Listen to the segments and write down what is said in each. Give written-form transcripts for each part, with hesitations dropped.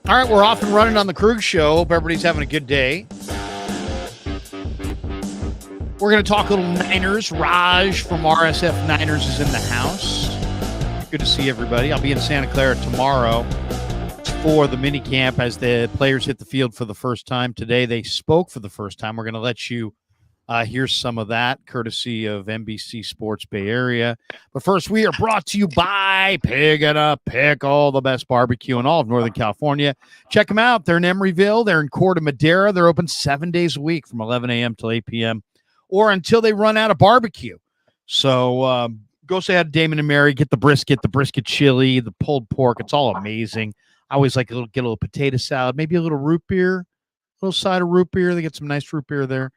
All right, we're off and running on the Krug Show. Hope everybody's having a good day. We're going to talk a little Niners. Raj from RSF Niners is in the house. Good to see everybody. I'll be in Santa Clara tomorrow for the mini camp as the players hit the field for the first time. Today they spoke for the first time. We're going to let you hear some of that, courtesy of NBC Sports Bay Area. But first, we are brought to you by Pig and a Pickle, the best barbecue in all of Northern California. Check them out. They're in Emeryville. They're in Corte Madera. They're open 7 days a week from 11 a.m. till 8 p.m. or until they run out of barbecue. So go say hi to Damon and Mary. Get the brisket chili, the pulled pork. It's all amazing. I always like get a little potato salad, maybe a little root beer, a little side of root beer. They get some nice root beer there.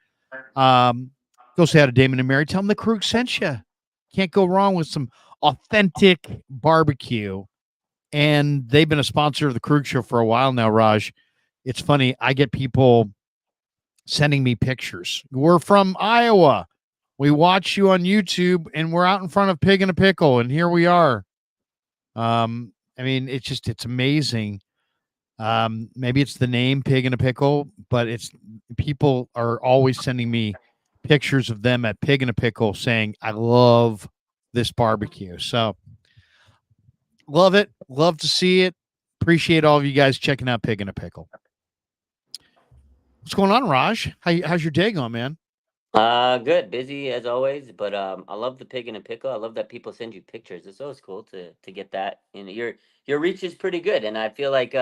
Go say hi to Damon and Mary. Tell them the Krug sent you. Can't go wrong with some authentic barbecue. And they've been a sponsor of the Krug Show for a while now, Raj. It's funny. I get people sending me pictures. We're from Iowa. We watch you on YouTube, and we're out in front of Pig and a Pickle, and here we are. I mean, it's amazing. Maybe it's the name Pig and a Pickle, but it's people are always sending me pictures of them at Pig and a Pickle saying, I love this barbecue. So love it. Love to see it. Appreciate all of you guys checking out Pig and a Pickle. What's going on, Raj? How's your day going, man? Good, busy as always, but I love the pig in a pickle. I love that people send you pictures. It's always cool to get that. And your reach is pretty good, and I feel like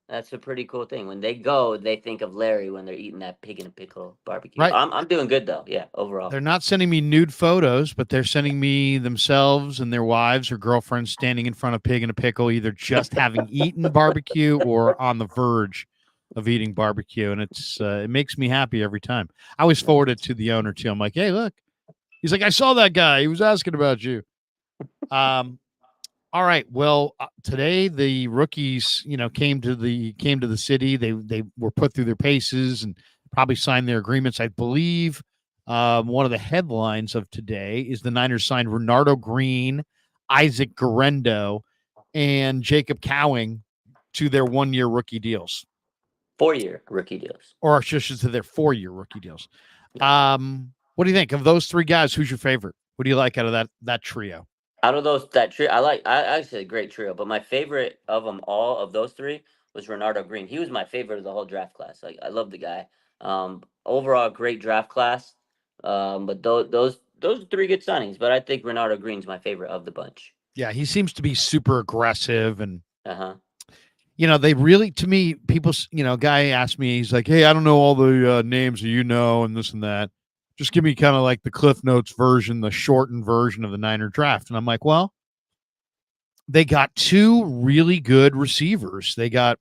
that's a pretty cool thing. When they go, they think of Larry when they're eating that pig in a pickle barbecue. Right. I'm doing good though. Yeah, overall. They're not sending me nude photos, but they're sending me themselves and their wives or girlfriends standing in front of Pig in a Pickle, either just having eaten barbecue or on the verge of eating barbecue, and it makes me happy every time. I always forward it to the owner too. I'm like, hey, look. He's like, I saw that guy. He was asking about you. All right. Well, today the rookies, came to the city. They were put through their paces and probably signed their agreements. I believe one of the headlines of today is the Niners signed Renardo Green, Isaac Guerendo, and Jacob Cowing to their 1-year rookie deals. 4-year rookie deals. Or just to their 4-year rookie deals. What do you think of those three guys? Who's your favorite? What do you like out of that trio? Out of that trio, I actually a great trio, but my favorite of them all of those three was Renardo Green. He was my favorite of the whole draft class. Like I love the guy. Overall, great draft class. But those three good signings. But I think Renardo Green's my favorite of the bunch. Yeah, he seems to be super aggressive and uh-huh. They really, to me, people, a guy asked me, he's like, hey, I don't know all the names that and this and that. Just give me kind of like the Cliff Notes version, the shortened version of the Niner draft. And I'm like, well, they got two really good receivers. They got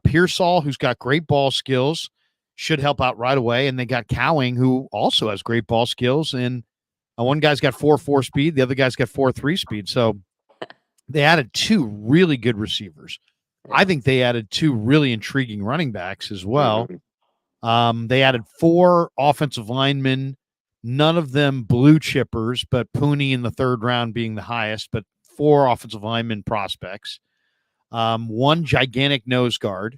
Pearsall, who's got great ball skills, should help out right away. And they got Cowing, who also has great ball skills. And one guy's got 4.4 speed. The other guy's got 4.3 speed. So they added two really good receivers. I think they added two really intriguing running backs as well. They added 4 offensive linemen, none of them blue chippers, but Pooney in the 3rd round being the highest, but 4 offensive lineman prospects, 1 gigantic nose guard,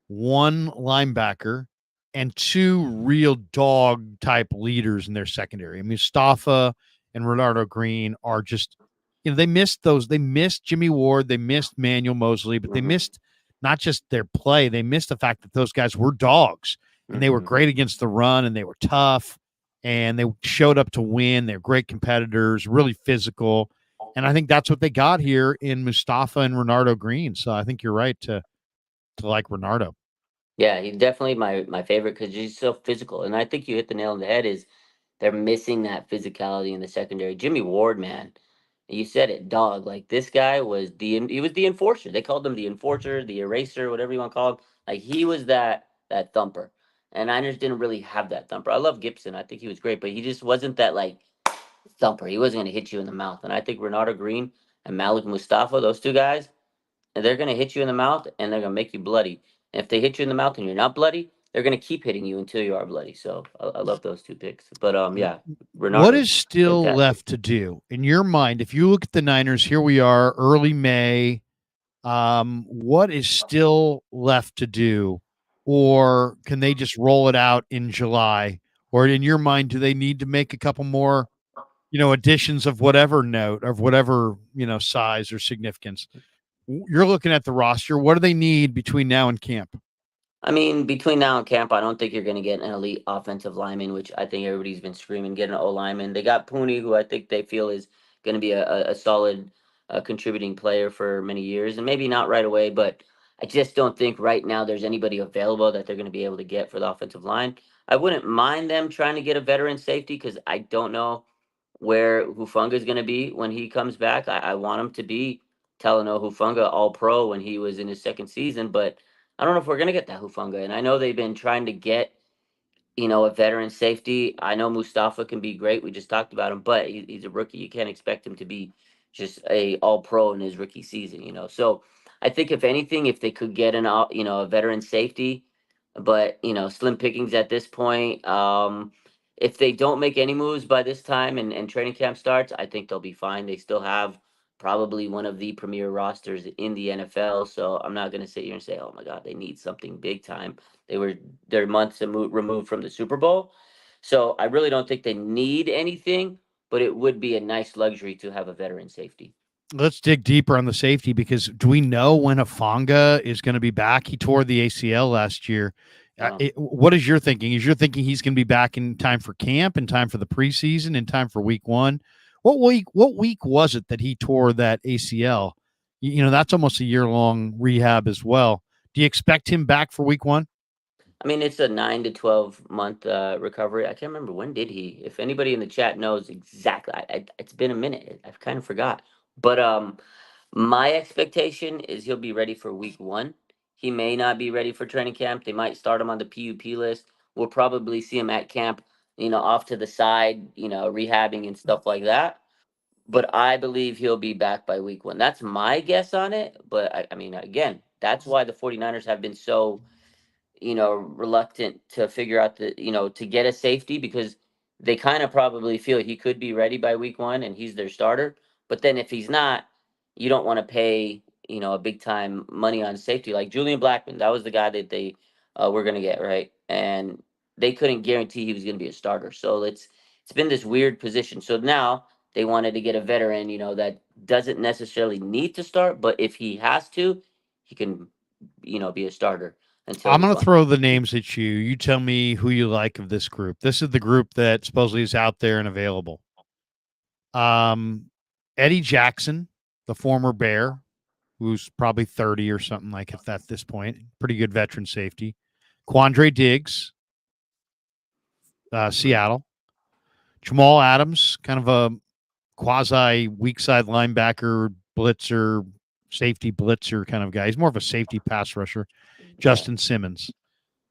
1 linebacker, and 2 real dog type leaders in their secondary. I mean, Mustafa and Renardo Green are just, they missed those. They missed Jimmy Ward. They missed Manuel Mosley, but they missed not just their play. They missed the fact that those guys were dogs and they were great against the run and they were tough and they showed up to win. They're great competitors, really physical. And I think that's what they got here in Mustafa and Renardo Green. So I think you're right to like Renardo. Yeah, he's definitely my favorite because he's so physical. And I think you hit the nail on the head is they're missing that physicality in the secondary. Jimmy Ward, man. You said it, dog. Like this guy was he was the enforcer. They called him the enforcer, the eraser, whatever you want to call him. Like he was that thumper. And Niners didn't really have that thumper. I love Gibson. I think he was great, but he just wasn't that like thumper. He wasn't gonna hit you in the mouth. And I think Renardo Green and Malik Mustafa, those two guys, and they're gonna hit you in the mouth and they're gonna make you bloody. And if they hit you in the mouth and you're not bloody, they're gonna keep hitting you until you are bloody. So I love those two picks. But yeah, Renardo, what is still left to do in your mind? If you look at the Niners, here we are, early May. What is still left to do, or can they just roll it out in July? Or in your mind, do they need to make a couple more, additions of whatever note, of whatever, size or significance? You're looking at the roster. What do they need between now and camp? I mean, between now and camp, I don't think you're going to get an elite offensive lineman, which I think everybody's been screaming, get an O lineman. They got Pooney, who I think they feel is going to be a solid contributing player for many years, and maybe not right away, but I just don't think right now there's anybody available that they're going to be able to get for the offensive line. I wouldn't mind them trying to get a veteran safety because I don't know where Hufunga is going to be when he comes back. I want him to be Talanoa Hufunga All Pro when he was in his second season, but I don't know if we're gonna get that Hufanga. And I know they've been trying to get, a veteran safety. I know Mustafa can be great. We just talked about him, but he's a rookie. You can't expect him to be just a all pro in his rookie season. So I think if anything, if they could get a veteran safety, but slim pickings at this point. If they don't make any moves by this time and training camp starts, I think they'll be fine. They still have probably one of the premier rosters in the NFL. So I'm not going to sit here and say, oh my God, they need something big time. They're months removed from the Super Bowl. So I really don't think they need anything, but it would be a nice luxury to have a veteran safety. Let's dig deeper on the safety, because do we know when Afanga is going to be back? He tore the ACL last year. What is your thinking? Is your thinking he's going to be back in time for camp, in time for the preseason, in time for week one? What week was it that he tore that ACL? That's almost a year-long rehab as well. Do you expect him back for week one? I mean, it's a 9 to 12 month recovery. I can't remember when did he. If anybody in the chat knows exactly, it's been a minute. I've kind of forgot. But my expectation is he'll be ready for week one. He may not be ready for training camp. They might start him on the PUP list. We'll probably see him at camp, off to the side, rehabbing and stuff like that. But I believe he'll be back by week one. That's my guess on it. But I mean, again, that's why the 49ers have been so reluctant to figure out to get a safety because they kind of probably feel he could be ready by week one and he's their starter. But then if he's not, you don't want to pay, a big time money on safety. Like Julian Blackman, that was the guy that they were going to get, right? And they couldn't guarantee he was going to be a starter. So it's been this weird position. So now they wanted to get a veteran, that doesn't necessarily need to start, but if he has to, he can, be a starter until I'm we going to find. throw the names at you. You tell me who you like of this group. This is the group that supposedly is out there and available. Eddie Jackson, the former Bear, who's probably 30 or something like at this point. Pretty good veteran safety. Quandre Diggs, Seattle. Jamal Adams, kind of a quasi weak side linebacker, blitzer, safety blitzer kind of guy. He's more of a safety pass rusher. Justin Simmons.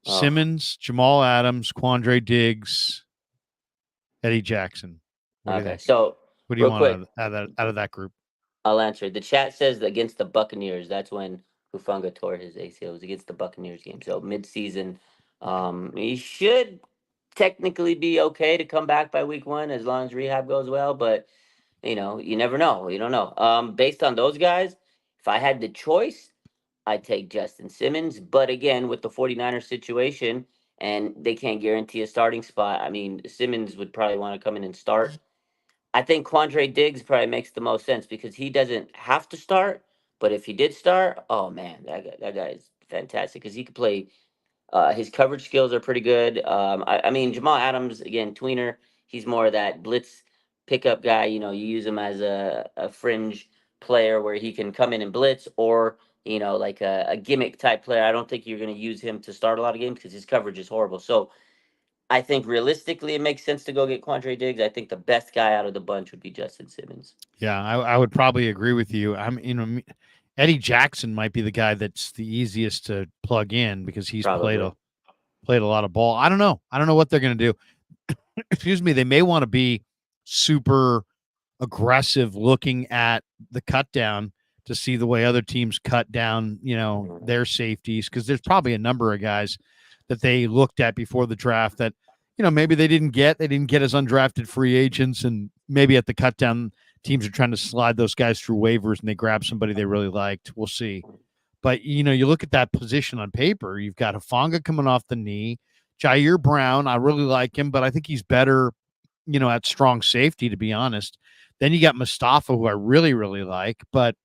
Oh, Simmons, Jamal Adams, Quandre Diggs, Eddie Jackson. What do you okay. think? So What do you real want quick, out of that group? I'll answer it. The chat says that against the Buccaneers, that's when Hufanga tore his ACL. It was against the Buccaneers game. So mid-season, he should technically be okay to come back by week one as long as rehab goes well. But you never know. You don't know. Based on those guys, if I had the choice, I'd take Justin Simmons. But again, with the 49ers situation, and they can't guarantee a starting spot, I mean, Simmons would probably want to come in and start. I think Quandre Diggs probably makes the most sense because he doesn't have to start. But if he did start, oh man, that guy is fantastic because he could play. His coverage skills are pretty good. I mean, Jamal Adams, again, tweener. He's more of that blitz pickup guy. You use him as a fringe player where he can come in and blitz, or like a gimmick type player. I don't think you're going to use him to start a lot of games because his coverage is horrible. So I think realistically, it makes sense to go get Quandre Diggs. I think the best guy out of the bunch would be Justin Simmons. Yeah, I would probably agree with you. Eddie Jackson might be the guy that's the easiest to plug in because he's played Probably. a lot of ball. I don't know. I don't know what they're going to do. Excuse me. They may want to be super aggressive looking at the cut down to see the way other teams cut down, their safeties, because there's probably a number of guys that they looked at before the draft that, maybe they didn't get as undrafted free agents, and maybe at the cut down teams are trying to slide those guys through waivers and they grab somebody they really liked. We'll see. But you look at that position on paper. You've got Hufanga coming off the knee. Jair Brown, I really like him, but I think he's better, at strong safety, to be honest. Then you got Mustafa, who I really, really like. But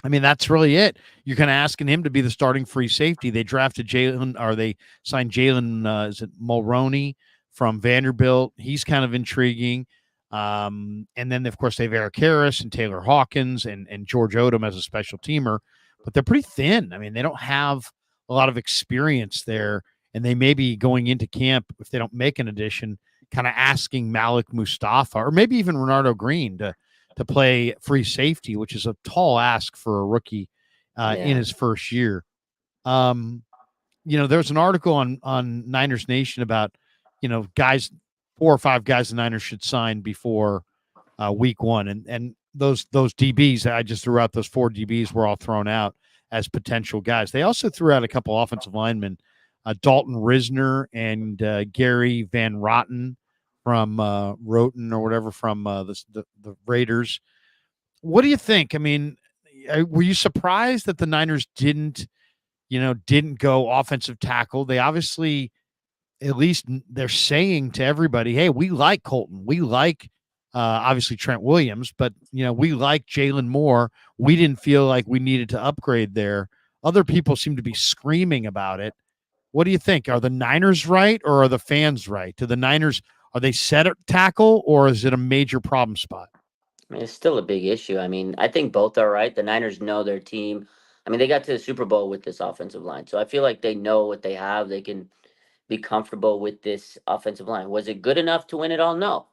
I mean, that's really it. You're kind of asking him to be the starting free safety. They drafted Jalen, or they signed Jalen, is it Mulroney from Vanderbilt? He's kind of intriguing. And then, of course, they have Eric Harris and Taylor Hawkins and George Odom as a special teamer, but they're pretty thin. I mean, they don't have a lot of experience there, and they may be going into camp, if they don't make an addition, kind of asking Malik Mustafa or maybe even Renardo Green to play free safety, which is a tall ask for a rookie in his first year. There's an article on Niners Nation about, guys, 4 or 5 guys the Niners should sign before week one. And those DBs I just threw out, those 4 DBs were all thrown out as potential guys. They also threw out a couple offensive linemen, Dalton Risner and Gary Van Roten from Roten or whatever from the Raiders. What do you think? I mean, were you surprised that the Niners didn't go offensive tackle? They obviously, at least they're saying to everybody, hey, we like Colton. We like obviously Trent Williams, but we like Jalen Moore. We didn't feel like we needed to upgrade there. Other people seem to be screaming about it. What do you think? Are the Niners right or are the fans right? Do the Niners, are they set at tackle or is it a major problem spot? I mean, it's still a big issue. I mean, I think both are right. The Niners know their team. I mean, they got to the Super Bowl with this offensive line. So I feel like they know what they have. They can be comfortable with this offensive line. Was it good enough to win it all? No.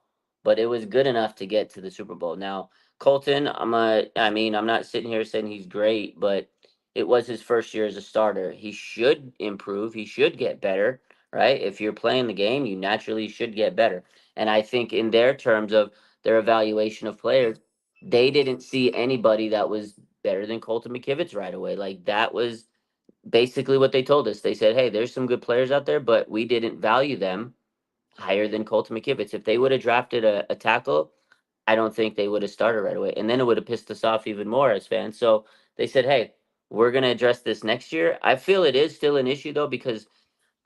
But it was good enough to get to the Super Bowl. Now, Colton, I'm not sitting here saying he's great, but it was his first year as a starter. He should improve. He should get better, right? If you're playing the game, you naturally should get better. And I think in their terms of their evaluation of players, they didn't see anybody that was better than Colton McKivitz right away. Like that was basically what they told us. They said, "Hey, there's some good players out there, but we didn't value them higher than Colton McKivitz. If they would have drafted a tackle, I don't think they would have started right away, and then it would have pissed us off even more as fans." So they said, "Hey, we're gonna address this next year." I feel it is still an issue though because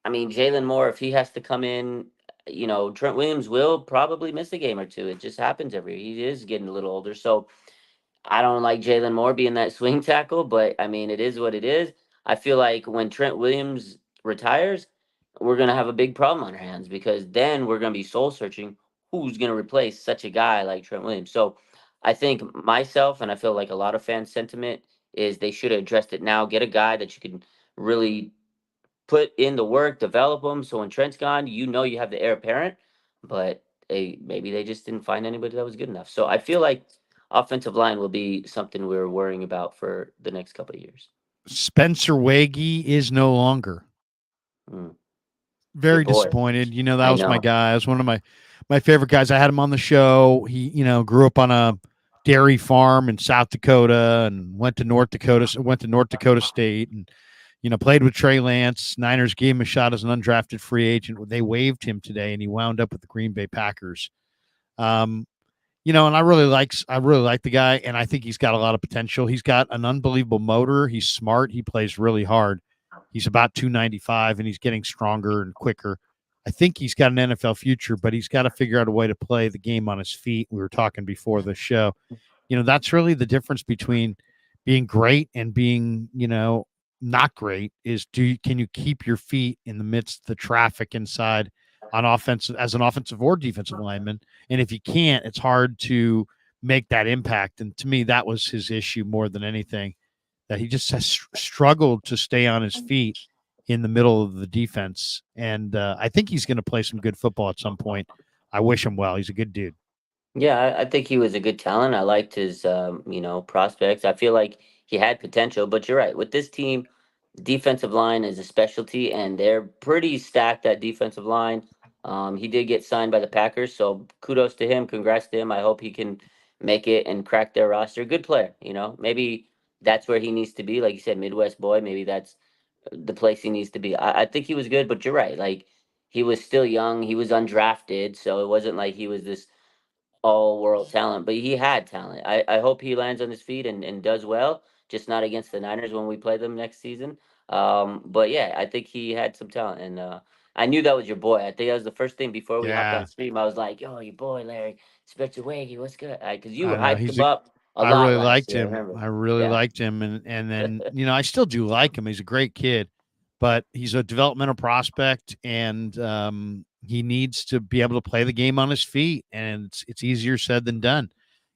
I mean Jalen Moore, if he has to come in, Trent Williams will probably miss a game or two. It just happens every year. He is getting a little older, so I don't like Jalen Moore being that swing tackle, but I mean, it is what it is. I feel like when Trent Williams retires, we're going to have a big problem on our hands because then we're going to be soul searching who's going to replace such a guy like Trent Williams. So I think myself, and I feel like a lot of fan sentiment, is they should have addressed it now. Get a guy that you can really put in the work, develop them. So when Trent's gone, you have the heir apparent, but maybe they just didn't find anybody that was good enough. So I feel like offensive line will be something we're worrying about for the next couple of years. Spencer Wagee is no longer. Mm, Very good boy. disappointed. That I was my know. guy. It was one of my favorite guys. I had him on the show. He, grew up on a dairy farm in South Dakota and went to North Dakota State and played with Trey Lance. Niners gave him a shot as an undrafted free agent. They waived him today and he wound up with the Green Bay Packers. And I really like the guy, and I think he's got a lot of potential. He's got an unbelievable motor. He's smart. He plays really hard. He's about 295, and he's getting stronger and quicker. I think he's got an NFL future, but he's got to figure out a way to play the game on his feet. We were talking before the show. That's really the difference between being great and being, not great is can you keep your feet in the midst of the traffic inside on offensive as an offensive or defensive lineman? And if you can't, it's hard to make that impact. And to me, that was his issue more than anything, that he just has struggled to stay on his feet in the middle of the defense. And I think he's going to play some good football at some point. I wish him well. He's a good dude. Yeah, I think he was a good talent. I liked his, prospects. I feel like he had potential, but you're right. With this team, defensive line is a specialty, and they're pretty stacked at defensive line. He did get signed by the Packers, so kudos to him. Congrats to him. I hope he can make it and crack their roster. Good player, Maybe that's where he needs to be. Like you said, Midwest boy. Maybe that's the place he needs to be. I think he was good, but you're right. Like he was still young. He was undrafted, so it wasn't like he was this all world talent, but he had talent. I hope he lands on his feet and does well, just not against the Niners when we play them next season. But yeah, I think he had some talent, and I knew that was your boy. I think that was the first thing before we hopped on Yeah, stream. I was like, "Yo, your boy Larry, Spencer Waggy, what's good?" Because you I know. hyped He's him a up a I lot really last liked year. I him. remember. I really Yeah. liked him, and then I still do like him. He's a great kid, but he's a developmental prospect, and he needs to be able to play the game on his feet, and it's easier said than done.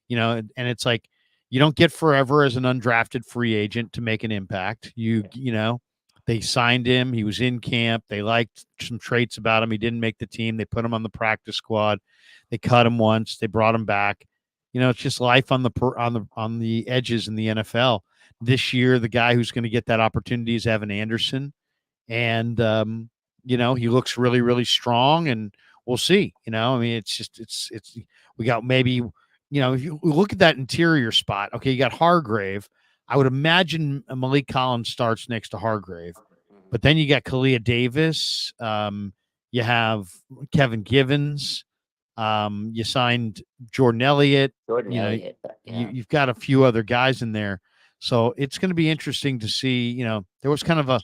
And it's like you don't get forever as an undrafted free agent to make an impact. They signed him. He was in camp. They liked some traits about him. He didn't make the team. They put him on the practice squad. They cut him once. They brought him back. It's just life on the edges in the NFL. This year, the guy who's going to get that opportunity is Evan Anderson, and he looks really, really strong, and we'll see. I mean, it's just it's we got maybe if you look at that interior spot. Okay, you got Hargrave. I would imagine Malik Collins starts next to Hargrave, Mhm. but then you got Kalia Davis. You have Kevin Givens. You signed Jordan Elliott. Jordan You know, Elliott, you, yeah. you've got a few other guys in there. So it's going to be interesting to see. There was kind of a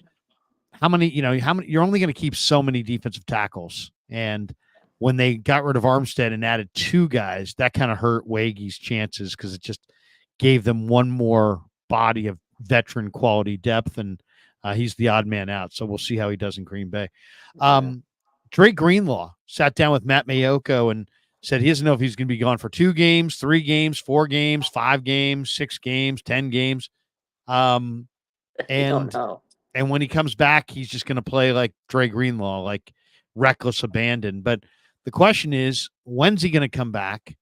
how many, you're only going to keep so many defensive tackles. And when they got rid of Armstead and added two guys, that kind of hurt Wagy's chances because it just gave them one more body of veteran quality depth. And he's the odd man out. So we'll see how he does in Green Bay. Yeah. Um, Dre Greenlaw sat down with Matt Mayoko and said he doesn't know if he's going to be gone for 2 games, 3 games, 4 games, 5 games, 6 games, 10 games. Um, You don't and know. and when he comes back, he's just going to play like Dre Greenlaw, like reckless abandon. But the question is, when's he going to come back?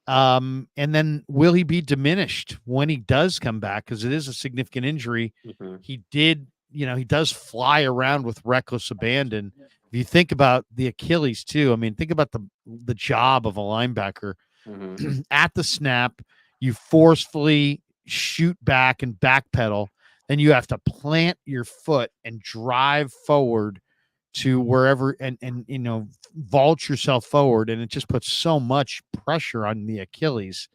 And then will he be diminished when he does come back? Because it is a significant injury. Hmm. He does fly around with reckless abandon. If you think about the Achilles too, I mean, think about the job of a linebacker Hmm. at the snap. You forcefully shoot back and backpedal. Then you have to plant your foot and drive forward to wherever and vault yourself forward, and it just puts so much pressure on the Achilles.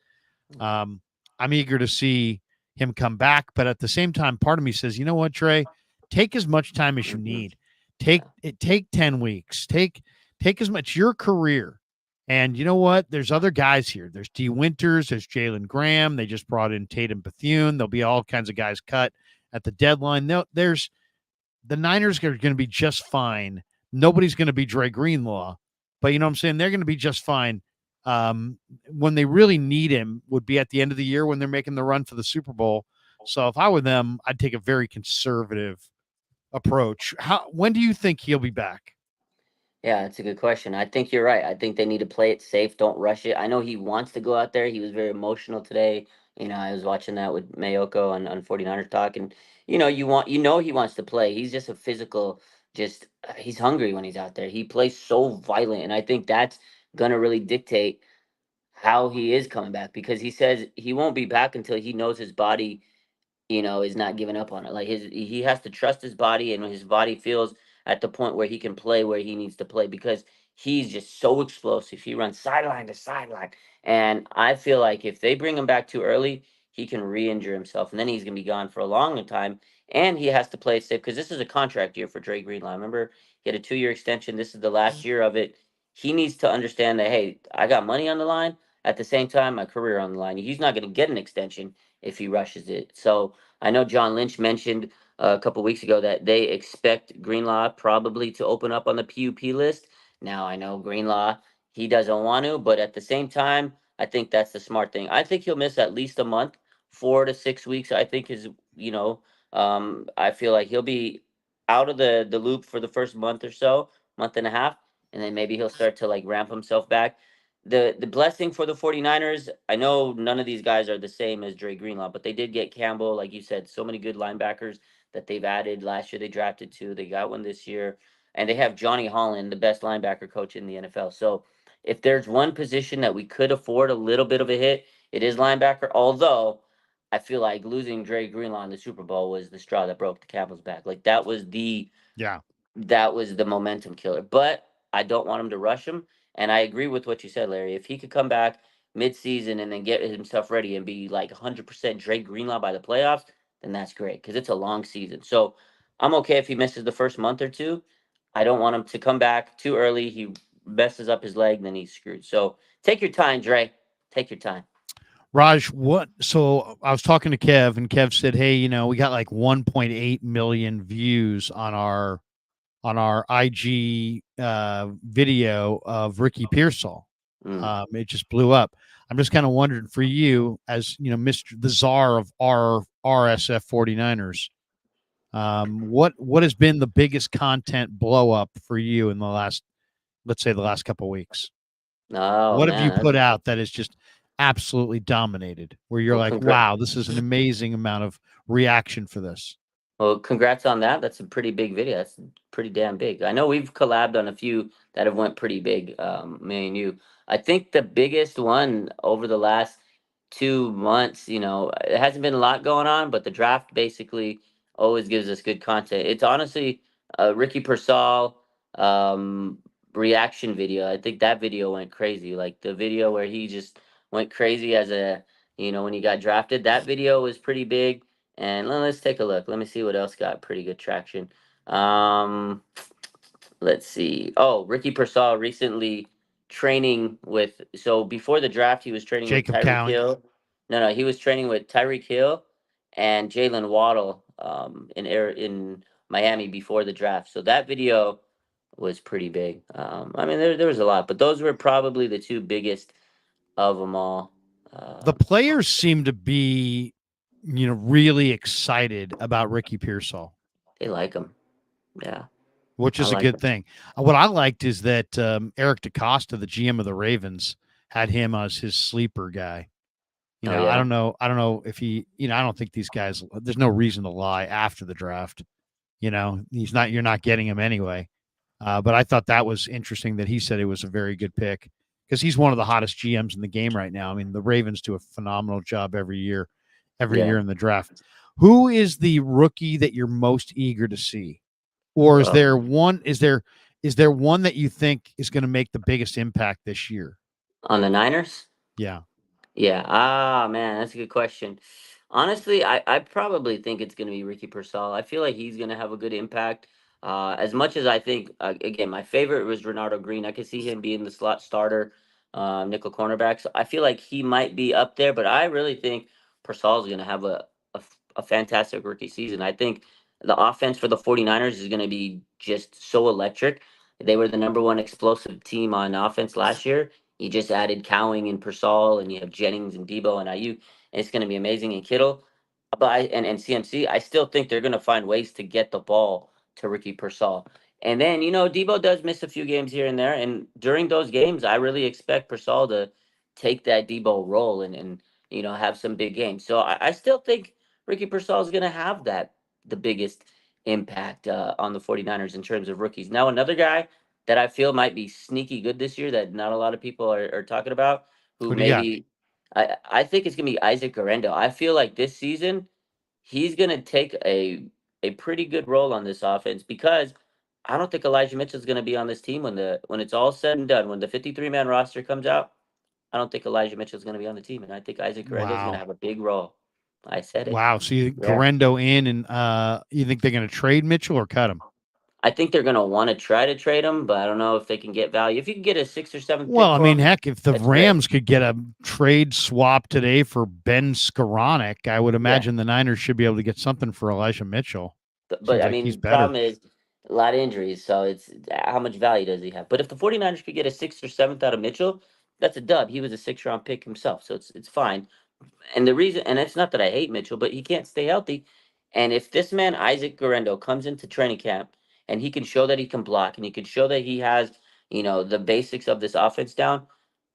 um, I'm eager to see him come back, but at the same time, part of me says, you know what, Trey, take as much time as you Hmm. need. Take Yeah. it. Take 10 weeks. Take as much your career. And you know what? There's other guys here. There's D. Winters. There's Jalen Graham. They just brought in Tatum Bethune. There'll be all kinds of guys cut at the deadline. There's the Niners are going to be just fine. Nobody's going to be Dre Greenlaw, but you know what I'm saying? They're going to be just fine. When they really need him would be at the end of the year when they're making the run for the Super Bowl. So if I were them, I'd take a very conservative approach. When do you think he'll be back? Yeah, that's a good question. I think you're right. I think they need to play it safe. Don't rush it. I know he wants to go out there. He was very emotional today. I was watching that with Mayoko on 49ers talk. And, he wants to play. He's just a physical, he's hungry when he's out there. He plays so violent. And I think that's going to really dictate how he is coming back because he says he won't be back until he knows his body is not giving up on it. Like he has to trust his body and when his body feels at the point where he can play where he needs to play because he's just so explosive. He runs sideline to sideline. And I feel like if they bring him back too early, he can re-injure himself and then he's gonna be gone for a long time. And he has to play safe because this is a contract year for Dre Greenlaw. Remember, he had a 2-year extension. This is the last year of it. He needs to understand that hey, I got money on the line. At the same time, my career on the line. He's not going to get an extension if he rushes it. So I know John Lynch mentioned a couple weeks ago that they expect Greenlaw probably to open up on the PUP list. Now I know Greenlaw he doesn't want to, but at the same time, I think that's the smart thing. I think he'll miss at least a month, 4 to 6 weeks. I think is I feel like he'll be out of the loop for the first month or so, month and a half, and then maybe he'll start to like ramp himself back. The blessing for the 49ers, I know none of these guys are the same as Dre Greenlaw, but they did get Campbell, like you said, so many good linebackers that they've added. Last year they drafted two, they got one this year, and they have Johnny Holland, the best linebacker coach in the NFL. So if there's one position that we could afford a little bit of a hit, it is linebacker. Although I feel like losing Dre Greenlaw in the Super Bowl was the straw that broke the camel's back. Like Yeah. that was the momentum killer. But I don't want him to rush him. And I agree with what you said, Larry. If he could come back mid-season and then get himself ready and be like 100% Dre Greenlaw by the playoffs, then that's great because it's a long season. So I'm okay if he misses the first month or two. I don't want him to come back too early. He messes up his leg, then he's screwed. So take your time, Dre. Take your time. Raj, what? So I was talking to Kev, and Kev said, "Hey, we got like 1.8 million views on our IG video of Ricky Pearsall. Mm. It just blew up. I'm just kind of wondering for you, as Mr. the Czar of our RSF 49ers, what has been the biggest content blow up for you in the last, let's say, the last couple of weeks? Oh What have you man, put out that is just absolutely dominated, where you're well, like, wow, this is an amazing amount of reaction for this? well, congrats on that. That's a pretty big video. That's pretty damn big. I know we've collabed on a few that have went pretty big. Me and you. I think the biggest one over the last 2 months. It hasn't been a lot going on, but the draft basically always gives us good content. It's honestly Ricky Persall um, reaction video. I think that video went crazy. Like the video where he just went crazy as when he got drafted. That video was pretty big. And let's take a look. Let me see what else got pretty good traction. Um, let's see. Oh, Ricky Persall recently training with. So before the draft, he was training with Jacob Tyreek Cowan. Hill. No, he was training with Tyreek Hill and Jalen Waddle in Miami before the draft. So that video was pretty big. I mean, there was a lot, but those were probably the two biggest of them all. The players seem to be, really excited about Ricky Pearsall, They like him. Yeah, which I is a like good him. thing. What I liked is that Eric DeCosta, the GM of the Ravens, had him as his sleeper guy. Oh I yeah, don't know. I don't know if he, I don't think these guys, there's no reason to lie after the draft. You're not getting him anyway. But I thought that was interesting that he said it was a very good pick because he's one of the hottest GMs in the game right now. I mean, the Ravens do a phenomenal job every yeah. year in the draft. Who is the rookie that you're most eager to see? Or is there Um, one is there one that you think is going to make the biggest impact this year? on the Niners. Yeah. Yeah. Ah, man, that's a good question. Honestly, I probably think it's going to be Ricky Persall. I feel like he's going to have a good impact. As much as I think, again, my favorite was Renardo Green. I could see him being the slot starter, nickel cornerback. So I feel like he might be up there, but I really think Persall is going to have a fantastic rookie season. I think the offense for the 49ers is going to be just so electric. They were the number one explosive team on offense last year. You just added Cowing and Persall, and you have Jennings and Debo and IU. And it's going to be amazing. And Kittle, and CMC, I still think they're going to find ways to get the ball to Ricky Persall. And then Debo does miss a few games here and there, and during those games, I really expect Persall to take that Debo role and have some big games. So I still think Ricky Persall is going to have the biggest impact on the 49ers in terms of rookies. Now another guy that I feel might be sneaky good this year that not a lot of people are talking about, who Who do you got? maybe I think it's gonna be Isaac Guerendo. I feel like this season he's gonna take a pretty good role on this offense because I don't think Elijah Mitchell's gonna be on this team when it's all said and done. When the 53-man roster comes out, I don't think Elijah Mitchell's gonna be on the team, and I think Isaac Guerrero is gonna Wow. have a big role. I said it. Wow. So you think Yeah. Guerendo in and you think they're going to trade Mitchell or cut him? I think they're gonna want to try to trade him, but I don't know if they can get value. If you can get a sixth or seventh Well, pick I for mean, him, heck, if the that's great. Rams could get a trade swap today for Ben Skoranek, I would Yeah. imagine the Niners should be able to get something for Elijah Mitchell. But Seems I like he's mean, better. problem is a lot of injuries, so it's how much value does he have? But if the 49ers could get a sixth or seventh out of Mitchell, that's a dub. He was a 6 round pick himself, so it's fine. And the reason, and it's not that I hate Mitchell, but he can't stay healthy. And if this man Isaac Guerendo comes into training camp and he can show that he can block and he can show that he has the basics of this offense down,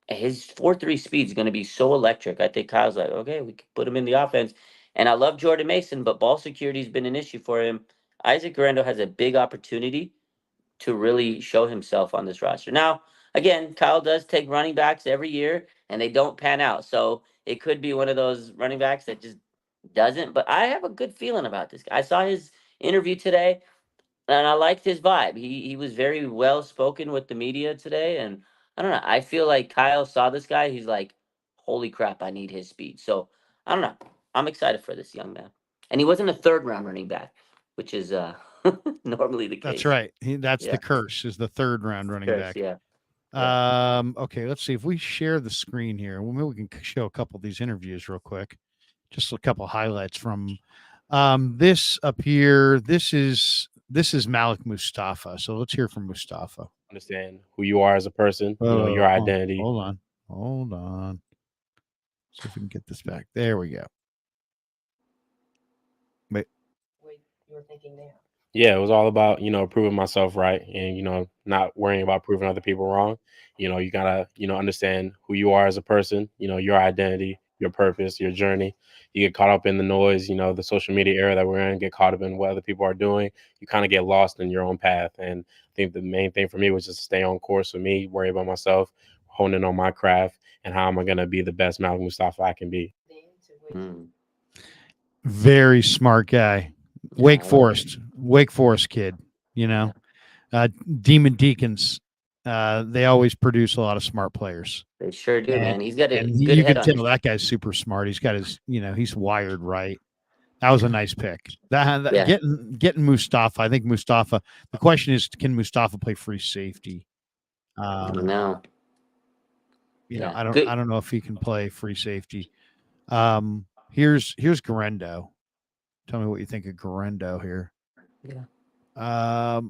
his 4.3 speed is going to be so electric. I think Kyle's like, okay, we can put him in the offense. And I love Jordan Mason, but ball security has been an issue for him. Isaac Guerrero has a big opportunity to really show himself on this roster. Now, again, Kyle does take running backs every year, and they don't pan out. So it could be one of those running backs that just doesn't. But I have a good feeling about this guy. I saw his interview today, and I liked his vibe. He was very well spoken with the media today, and I don't know. I feel like Kyle saw this guy. He's like, holy crap, I need his speed. So I don't know. I'm excited for this young man. And he wasn't a third round running back, which is normally the That's case. right. That's the Yeah. curse, is the third round running Curse, back. yeah. Yeah. Okay, let's see if we share the screen here. Well, maybe we can show a couple of these interviews real quick. Just a couple highlights from this up here. This is Malik Mustafa. So let's hear from Mustafa. Understand who you are as a person, your identity. Hold on. See if we can get this back. There we go. Wait. What you were thinking there? Yeah, it was all about, proving myself right and, not worrying about proving other people wrong. You gotta, understand who you are as a person, your identity, your purpose, your journey. You get caught up in the noise, the social media era that we're in, get caught up in what other people are doing. You kind of get lost in your own path. And I think the main thing for me was just to stay on course for me, worry about myself, honing on my craft, and how am I gonna be the best Malik Mustafa I can be. Mm. Very smart guy. Wake Forest kid, Demon Deacons, they always produce a lot of smart players. They sure do, man. And, He's got a and good you head can on tell his. that guy's super smart. He's got his, he's wired right. That was a nice pick. Yeah. Getting Mustafa. I think Mustafa. The question is, can Mustafa play free safety? I don't know. Yeah. I Good. don't know if he can play free safety. Here's Guerendo. Tell me what you think of Guerendo here. Yeah.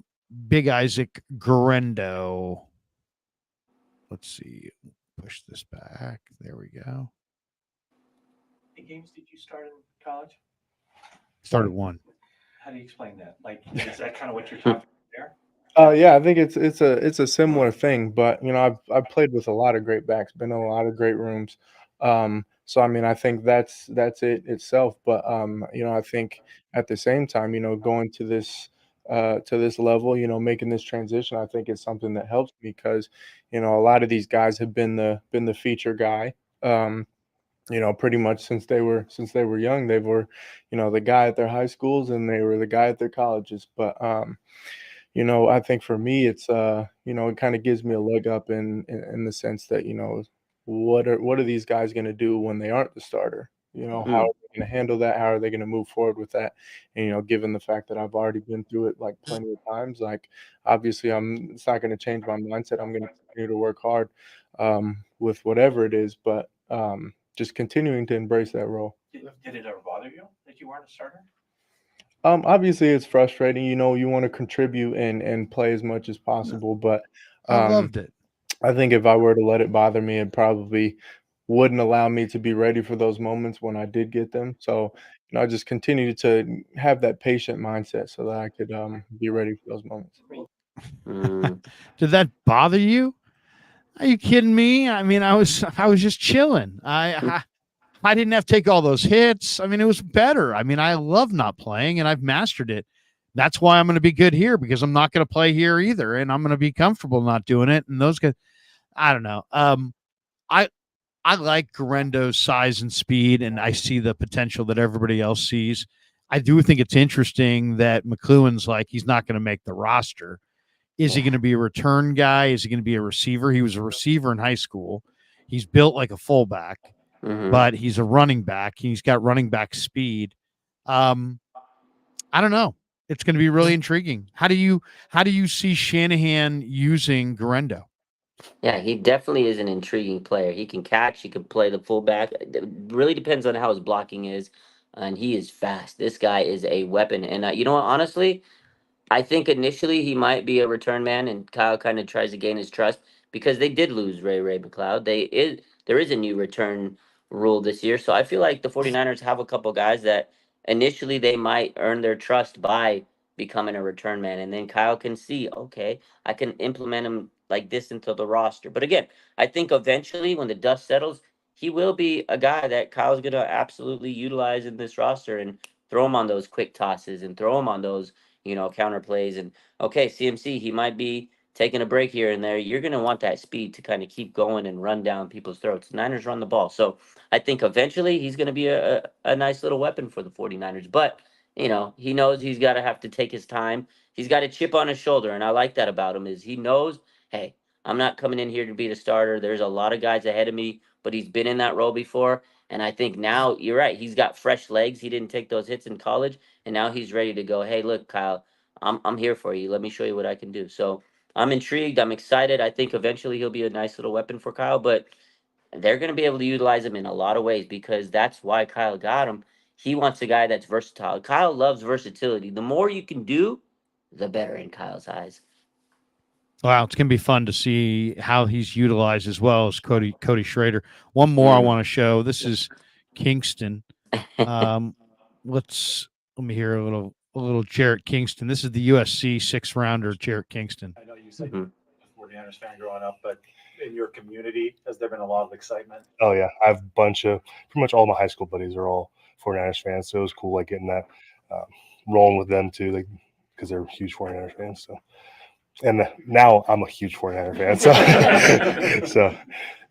Big Isaac Guerendo. Let's see. Push this back. There we go. How many games did you start in college? Started one. How do you explain that? Like, is that kind of what you're talking about there? Yeah, I think it's a similar thing, but I've played with a lot of great backs, been in a lot of great rooms. So I mean, I think that's it itself. But I think at the same time, going to this level, making this transition, I think it's something that helps me because a lot of these guys have been the feature guy. Pretty much since they were young, they were, the guy at their high schools and they were the guy at their colleges. But I think for me, it's it kind of gives me a leg up in the sense that what are these guys going to do when they aren't the starter? How are they going to handle that? How are they going to move forward with that? And given the fact that I've already been through it like plenty of times, like obviously it's not going to change my mindset. I'm going to continue to work hard with whatever it is, but just continuing to embrace that role. Did it ever bother you that you weren't a starter? Obviously it's frustrating, you want to contribute and play as much as possible, but I loved it. I think if I were to let it bother me, it probably wouldn't allow me to be ready for those moments when I did get them. So, I just continue to have that patient mindset so that I could be ready for those moments. Did that bother you? Are you kidding me? I mean, I was just chilling. I didn't have to take all those hits. I mean, it was better. I mean, I love not playing and I've mastered it. That's why I'm going to be good here because I'm not going to play here either. And I'm going to be comfortable not doing it. And those guys, I don't know. I like Guerendo's size and speed, and I see the potential that everybody else sees. I do think it's interesting that McLuhan's like, he's not going to make the roster. Is he going to be a return guy? Is he going to be a receiver? He was a receiver in high school. He's built like a fullback. But he's a running back. He's got running back speed. I don't know. It's going to be really intriguing. How do you see Shanahan using Guerendo? Yeah, he definitely is an intriguing player. He can catch. He can play the fullback. It really depends on how his blocking is, and he is fast. This guy is a weapon. And you know what? Honestly, I think initially he might be a return man, and Kyle kind of tries to gain his trust because they did lose Ray McLeod. There is a new return rule this year, so I feel like the 49ers have a couple guys that initially they might earn their trust by becoming a return man, and then Kyle can see, okay, I can implement him like this into the roster. But again, I think eventually when the dust settles, he will be a guy that Kyle's gonna absolutely utilize in this roster and throw him on those quick tosses and throw him on those counter plays. And okay, CMC, he might be taking a break here and there. You're going to want that speed to kind of keep going and run down people's throats. Niners run the ball. So I think eventually he's going to be a nice little weapon for the 49ers. But, he knows he's got to have to take his time. He's got a chip on his shoulder. And I like that about him is he knows, hey, I'm not coming in here to be the starter. There's a lot of guys ahead of me but he's been in that role before. And I think now you're right. He's got fresh legs. He didn't take those hits in college, and now he's ready to go. Hey, look, Kyle, I'm here for you. Let me show you what I can do. So I'm intrigued. I'm excited. I think eventually he'll be a nice little weapon for Kyle, but they're going to be able to utilize him in a lot of ways because that's why Kyle got him. He wants a guy that's versatile. Kyle loves versatility. The more you can do, the better in Kyle's eyes. Wow, it's going to be fun to see how he's utilized as well as Cody Schrader. One more I want to show. This is Kingston. Let me hear a little Jarrett Kingston. This is the USC 6th rounder, Jarrett Kingston. I know you said you're a 49ers fan growing up, but in your community, has there been a lot of excitement? Oh yeah, I have a bunch of pretty much all my high school buddies are all 49ers fans, so it was cool like getting that rolling with them too, like because they're huge 49ers fans. So, and now I'm a huge 49er fan. So, so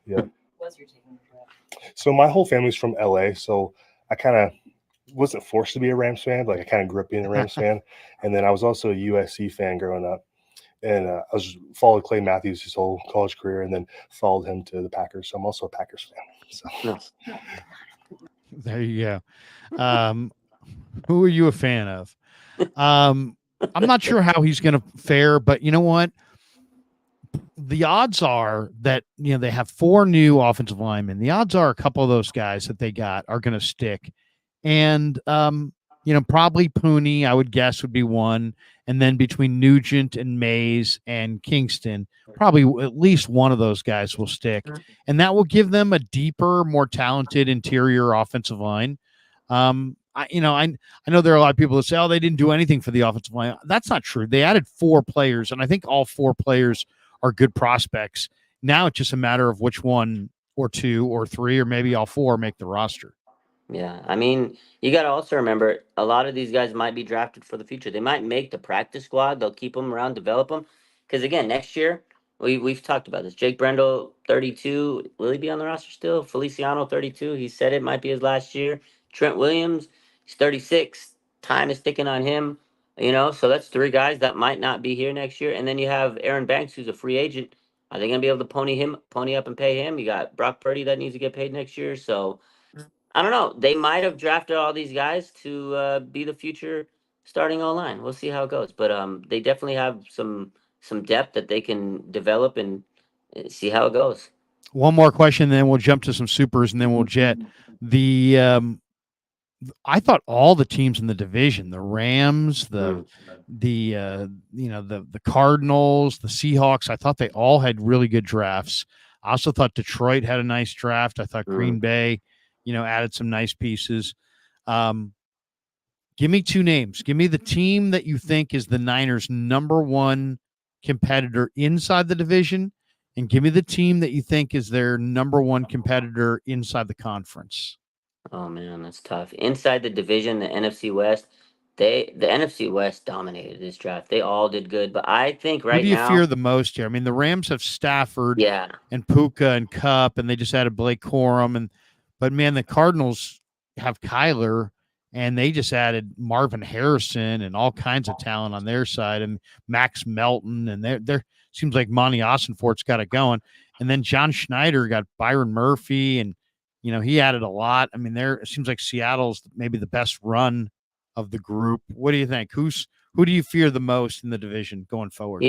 yeah. What's your take on the draft? So my whole family's from LA, so I kind of wasn't forced to be a Rams fan. Like I kind of grew up being a Rams fan, and then I was also a USC fan growing up. And I was followed Clay Matthews his whole college career, and then followed him to the Packers. So I'm also a Packers fan. So there you go. Who are you a fan of? I'm not sure how he's going to fare, but you know what? The odds are that they have 4 new offensive linemen. The odds are a couple of those guys that they got are going to stick, and probably Pooney, I would guess, would be one. And then between Nugent and Mays and Kingston, probably at least one of those guys will stick. And that will give them a deeper, more talented interior offensive line. I know there are a lot of people that say, oh, they didn't do anything for the offensive line. That's not true. They added 4 players, and I think all 4 players are good prospects. Now it's just a matter of which one or 2 or 3 or maybe all 4 make the roster. Yeah, I mean, you got to also remember a lot of these guys might be drafted for the future. They might make the practice squad. They'll keep them around, develop them. Because again, next year, we've talked about this. Jake Brendel, 32. Will he be on the roster still? Feliciano, 32. He said it might be his last year. Trent Williams, he's 36. Time is ticking on him. So that's 3 guys that might not be here next year. And then you have Aaron Banks, who's a free agent. Are they going to be able to pony up and pay him? You got Brock Purdy that needs to get paid next year. So I don't know. They might have drafted all these guys to be the future starting O-line. We'll see how it goes. But they definitely have some depth that they can develop and see how it goes. One more question, then we'll jump to some supers, and then we'll jet. I thought all the teams in the division, the Rams, the Cardinals, the Seahawks, I thought they all had really good drafts. I also thought Detroit had a nice draft. I thought Green Bay, added some nice pieces. Give me 2 names. Give me the team that you think is the Niners' number 1 competitor inside the division, and give me the team that you think is their number 1 competitor inside the conference. Oh man, that's tough. Inside the division, the NFC West, the NFC West dominated this draft. They all did good, but I think right now, who do you fear the most here? I mean, the Rams have Stafford, and Puka and Kupp, and they just added Blake Corum, but man, the Cardinals have Kyler, and they just added Marvin Harrison and all kinds of talent on their side, and Max Melton, and there seems like Monty Ossenfort's got it going, and then John Schneider got Byron Murphy, and he added a lot. I mean, it seems like Seattle's maybe the best run of the group. What do you think? Who do you fear the most in the division going forward?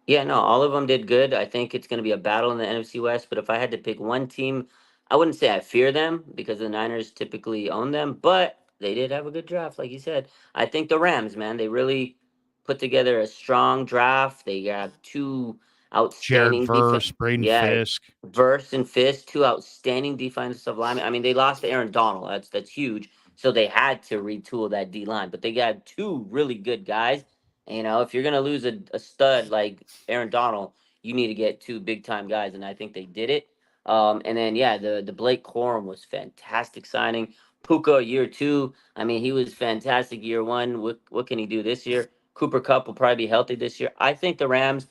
Yeah, no, all of them did good. I think it's going to be a battle in the NFC West, but if I had to pick one team, I wouldn't say I fear them because the Niners typically own them, but they did have a good draft, like you said. I think the Rams, man, they really put together a strong draft. They got 2 outstanding Jared Verse, Braden Fisk. Verse and Fisk, 2 outstanding defensive linemen. I mean, they lost to Aaron Donald. That's huge. So they had to retool that D line, but they got 2 really good guys. And, if you're gonna lose a stud like Aaron Donald, you need to get 2 big time guys, and I think they did it. And then the Blake Corum was fantastic signing. Puka year 2. I mean, he was fantastic year 1. What can he do this year? Cooper Kupp will probably be healthy this year. I think the Rams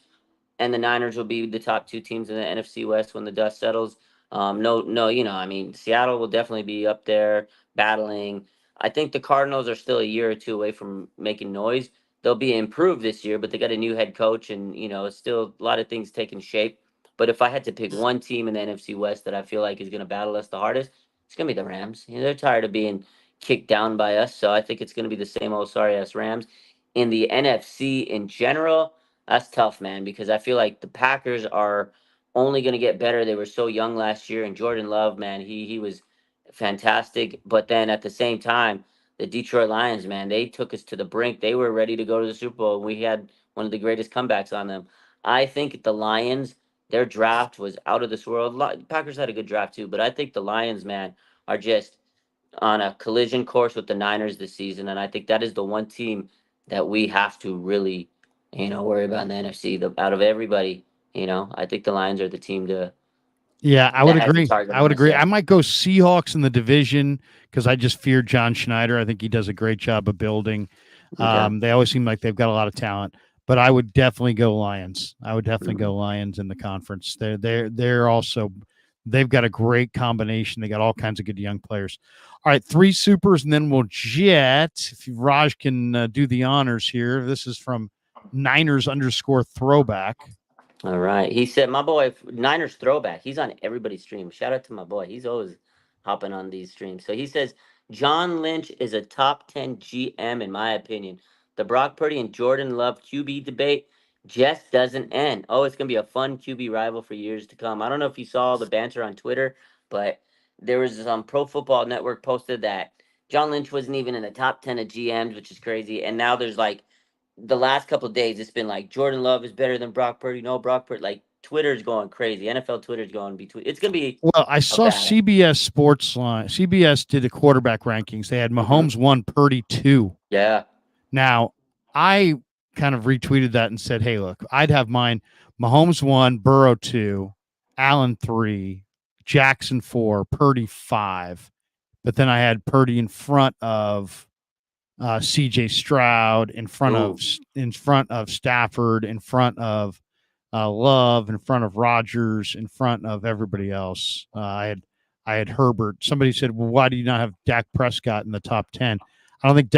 and the Niners will be the top 2 teams in the NFC West when the dust settles. I mean, Seattle will definitely be up there battling. I think the Cardinals are still a year or 2 away from making noise. They'll be improved this year, but they got a new head coach, and it's still a lot of things taking shape. But if I had to pick one team in the NFC West that I feel like is going to battle us the hardest, it's going to be the Rams. They're tired of being kicked down by us, so I think it's going to be the same old sorry ass Rams. In the NFC in general, that's tough, man, because I feel like the Packers are only going to get better. They were so young last year, and Jordan Love, man, he was fantastic. But then at the same time, the Detroit Lions, man, they took us to the brink. They were ready to go to the Super Bowl. We had one of the greatest comebacks on them. I think the Lions, their draft was out of this world. Packers had a good draft too, but I think the Lions, man, are just on a collision course with the Niners this season, and I think that is the one team that we have to really, worry about in the NFC. Out of everybody, I think the Lions are the team to Yeah, I would that has a agree. target I on would us. agree. Yeah. I might go Seahawks in the division because I just fear John Schneider. I think he does a great job of building. Okay. They always seem like they've got a lot of talent, but I would definitely go Lions. I would definitely go Lions in the conference. They're also they've got a great combination. They got all kinds of good young players. All right, 3 supers, and then we'll jet. If Raj can do the honors here. This is from Niners_throwback. All right. He said, my boy, Niners throwback. He's on everybody's stream. Shout out to my boy. He's always hopping on these streams. So he says, John Lynch is a top 10 GM, in my opinion. The Brock Purdy and Jordan Love QB debate just doesn't end. Oh, it's going to be a fun QB rival for years to come. I don't know if you saw the banter on Twitter, but there was some Pro Football Network posted that John Lynch wasn't even in the top 10 of GMs, which is crazy. And now there's like, the last couple of days, it's been like Jordan Love is better than Brock Purdy. No, Brock Purdy. Like Twitter's going crazy. NFL Twitter's going between. It's gonna be Well, I saw battle. CBS Sports Line. CBS did the quarterback rankings. They had Mahomes 1, Purdy 2. Yeah. Now, I kind of retweeted that and said, "Hey, look, I'd have mine Mahomes 1, Burrow 2, Allen 3, Jackson 4, Purdy 5." But then I had Purdy in front of CJ Stroud, in front of Stafford, in front of Love, in front of Rodgers, in front of everybody else. I had Herbert. Somebody said, "Well, why do you not have Dak Prescott in the top 10?" I don't think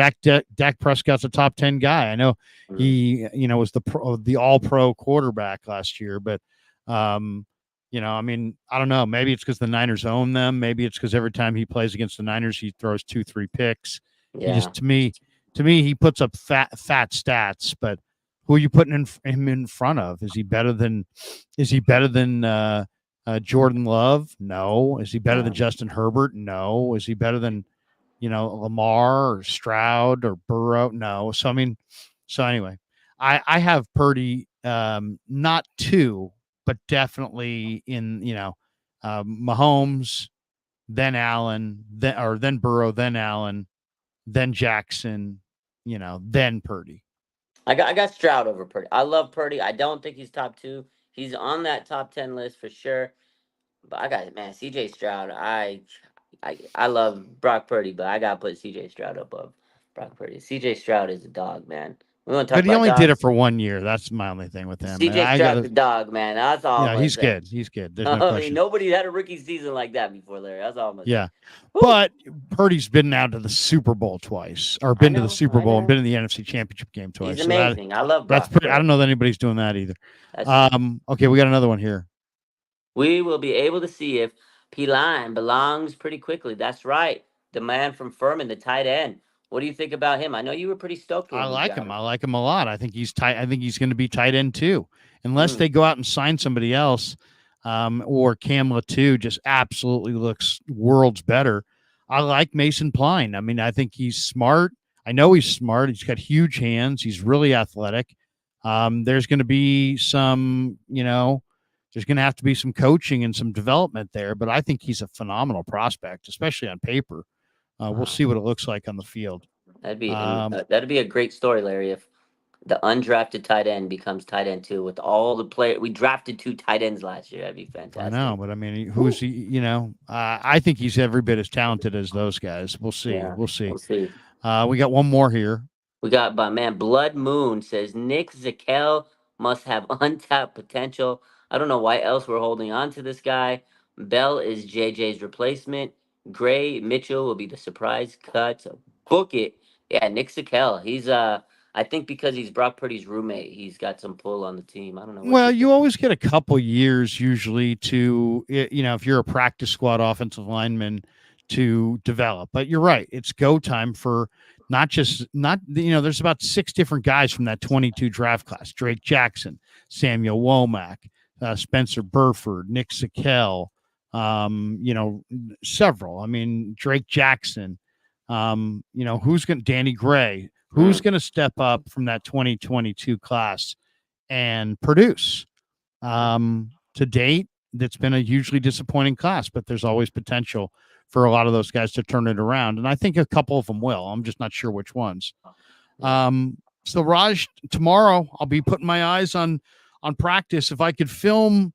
Dak Prescott's a top 10 guy. I know he, was the all-pro quarterback last year, but I mean, I don't know. Maybe it's because the Niners own them. Maybe it's because every time he plays against the Niners, he throws 2-3 picks. Yeah. He just to me, he puts up fat stats. But who are you putting him in front of? Is he better than Jordan Love? No. Is he better than Justin Herbert? No. Is he better than Lamar or Stroud or Burrow? No. So anyway, I have Purdy not 2, but definitely in Mahomes, then Allen, then Burrow, then Allen, then Jackson, then Purdy. I got Stroud over Purdy. I love Purdy. I don't think he's top 2. He's on that top 10 list for sure. But I got CJ Stroud. I love Brock Purdy, but I gotta put CJ Stroud above Brock Purdy. CJ Stroud is a dog, man. We want to talk But he about only dogs. did it for 1 year. That's my only thing with him. CJ Stroud's a dog, man. That's all. Yeah, he's good. He's good. There's no I question. mean, nobody had a rookie season like that before, Larry. That's all I'm Yeah. But Purdy's been now to the Super Bowl twice, or been to the Super Bowl and been in the NFC Championship game twice. He's amazing. I love Brock. That's pretty. I don't know that anybody's doing that either. Okay, we got another one here. We will be able to see if P-Line belongs pretty quickly. That's right. The man from Furman, the tight end. What do you think about him? I know you were pretty stoked when I like him. him. I like him a lot. I think he's tight. I think he's going to be tight end too, unless they go out and sign somebody else, or Cam Latu just absolutely looks worlds better. I like Mason Pline. I mean, I think he's smart. I know he's smart. He's got huge hands. He's really athletic. There's going to be some, there's going to have to be some coaching and some development there, but I think he's a phenomenal prospect, especially on paper. We'll see what it looks like on the field. That'd be a great story, Larry, if the undrafted tight end becomes tight end too. With all the players, we drafted 2 tight ends last year. That'd be fantastic. I know, but I mean, who is he? I think he's every bit as talented as those guys. We'll see. Yeah, we'll see. We'll see. We got one more here. We got my man Blood Moon says Nick Zakel must have untapped potential. I don't know why else we're holding on to this guy. Bell is JJ's replacement. Gray Mitchell will be the surprise cut. So book it. Yeah, Nick Zakel. He's I think because he's Brock Purdy's roommate, he's got some pull on the team. I don't know. Well, you always get a couple years usually to, if you're a practice squad offensive lineman, to develop. But you're right. It's go time for there's about 6 different guys from that 22 draft class: Drake Jackson, Samuel Womack, Spencer Burford, Nick Sikel, several. I mean, Drake Jackson, Danny Gray, who's going to step up from that 2022 class and produce. To date, that's been a hugely disappointing class, but there's always potential for a lot of those guys to turn it around. And I think a couple of them will. I'm just not sure which ones. So Raj, tomorrow I'll be putting my eyes on practice. If I could film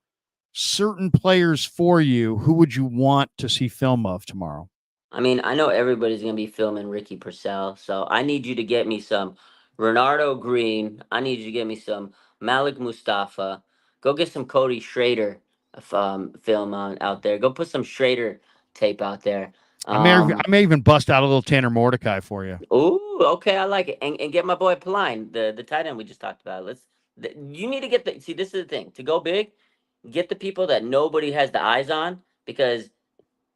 certain players for you, who would you want to see film of tomorrow? I mean, I know everybody's going to be filming Ricky Purcell, so I need you to get me some Renardo Green. I need you to get me some Malik Mustafa. Go get some Cody Schrader film out there. Go put some Schrader tape out there. I may even bust out a little Tanner Mordecai for you. Ooh, okay, I like it. And get my boy Paline, the tight end we just talked about. You need to get this is the thing. To go big, get the people that nobody has the eyes on, because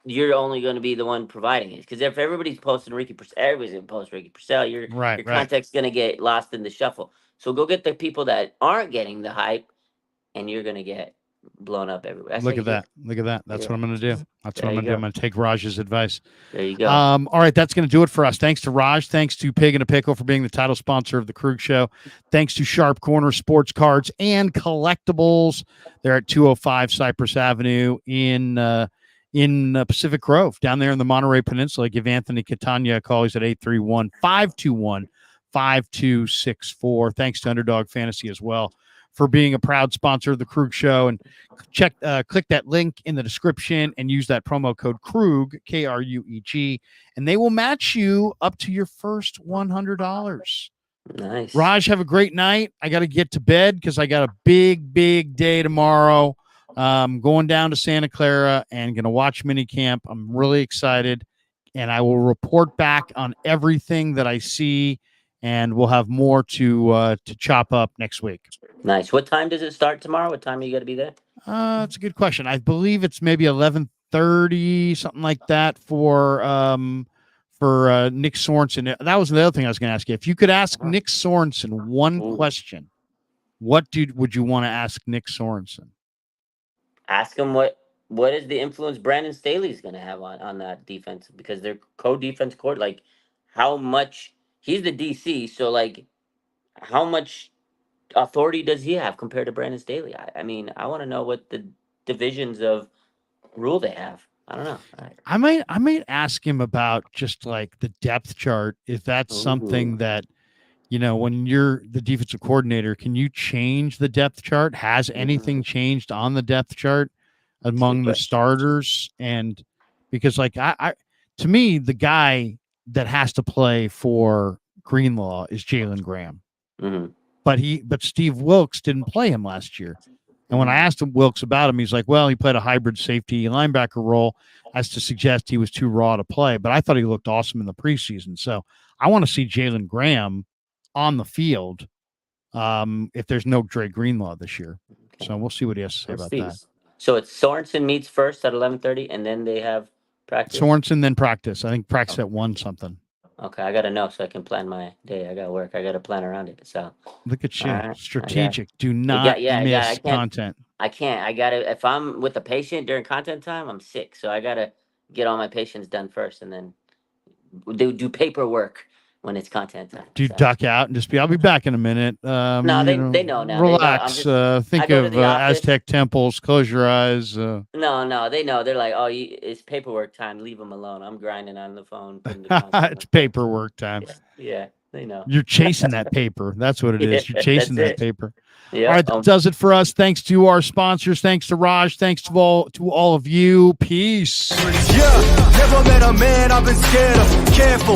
you're only going to be the one providing it. Because if everybody's posting Ricky Purcell, everybody's going to post Ricky Purcell. Your contact's going to get lost in the shuffle. So go get the people that aren't getting the hype, and you're going to get blown up everywhere. Look at that. That's what I'm going to do. That's what I'm going to do. I'm going to take Raj's advice. There you go. All right. That's going to do it for us. Thanks to Raj. Thanks to Pig and a Pickle for being the title sponsor of the Krug Show. Thanks to Sharp Corner Sports Cards and Collectibles. They're at 205 Cypress Avenue in Pacific Grove, down there in the Monterey Peninsula. Give Anthony Catania a call. He's at 831-521-5264. Thanks to Underdog Fantasy as well for being a proud sponsor of the Krug Show. And click that link in the description and use that promo code Krug, KRUEG, and they will match you up to your first $100. Nice. Raj, have a great night. I got to get to bed because I got a big day tomorrow. Going down to Santa Clara and going to watch minicamp. I'm really excited, and I will report back on everything that I see, and we'll have more to chop up next week. Nice. What time does it start tomorrow? What time are you got to be there? That's a good question. I believe it's maybe 11:30, something like that for Nick Sorensen. That was the other thing I was going to ask you. If you could ask Nick Sorensen one question, what would you want to ask Nick Sorensen? Ask him what is the influence Brandon Staley's going to have on that defense, because they're co-defense court. Like, how much he's the DC, so like, how much authority does he have compared to Brandon Staley? I mean, I want to know what the divisions of rule they have. I don't know. I might ask him about just like the depth chart. If that's something that, when you're the defensive coordinator, can you change the depth chart? Has anything changed on the depth chart among the starters? And because like to me, the guy that has to play for Greenlaw is Jalen Graham. Mm-hmm. But Steve Wilkes didn't play him last year. And when I asked him Wilkes about him, he's like, well, he played a hybrid safety linebacker role, as to suggest he was too raw to play. But I thought he looked awesome in the preseason. So I want to see Jalen Graham on the field if there's no Dre Greenlaw this year. Okay. So we'll see what he has to say about that. So it's Sorensen meets first at 11:30, and then they have practice? Sorensen, then practice. I think practice at 1 something. Okay, I got to know so I can plan my day. I got to work. I got to plan around it. So look at you, right. Strategic. Do not miss content. I can't. I got to. If I'm with a patient during content time, I'm sick. So I got to get all my patients done first, and then do paperwork when it's content time. Duck out and just I'll be back in a minute. No, they know now. Relax. Think of Aztec temples. Close your eyes. No, they know. They're like, it's paperwork time. Leave them alone. I'm grinding on the phone. It's paperwork time. Yeah, they know. You're chasing that paper. That's what it is. You're chasing that paper. Yeah. All right, that does it for us. Thanks to our sponsors. Thanks to Raj. Thanks to all of you. Peace. Yeah, never met a man I've been scared of. Careful.